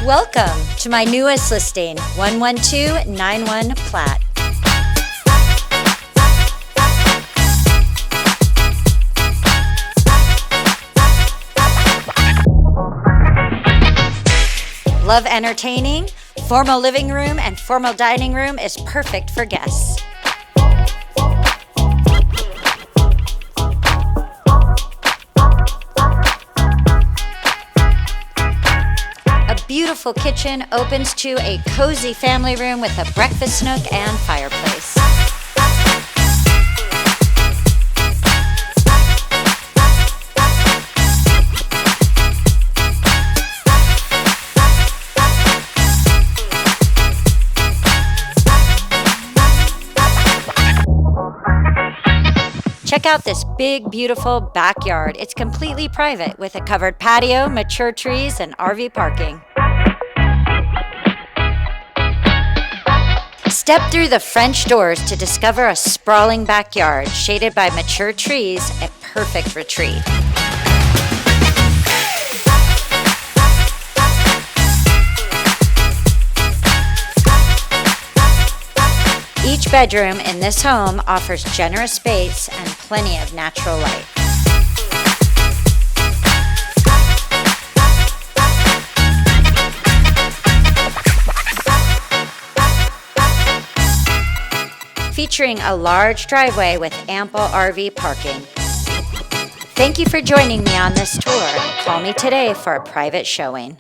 Welcome to my newest listing, 11291 Platte. Love entertaining? Formal living room and formal dining room is perfect for guests. A beautiful kitchen opens to a cozy family room with a breakfast nook and fireplace. Check out this big, beautiful backyard. It's completely private with a covered patio, mature trees, and RV parking. Step through the French doors to discover a sprawling backyard shaded by mature trees, a perfect retreat. Each bedroom in this home offers generous space and plenty of natural light. Featuring a large driveway with ample RV parking. Thank you for joining me on this tour. Call me today for a private showing.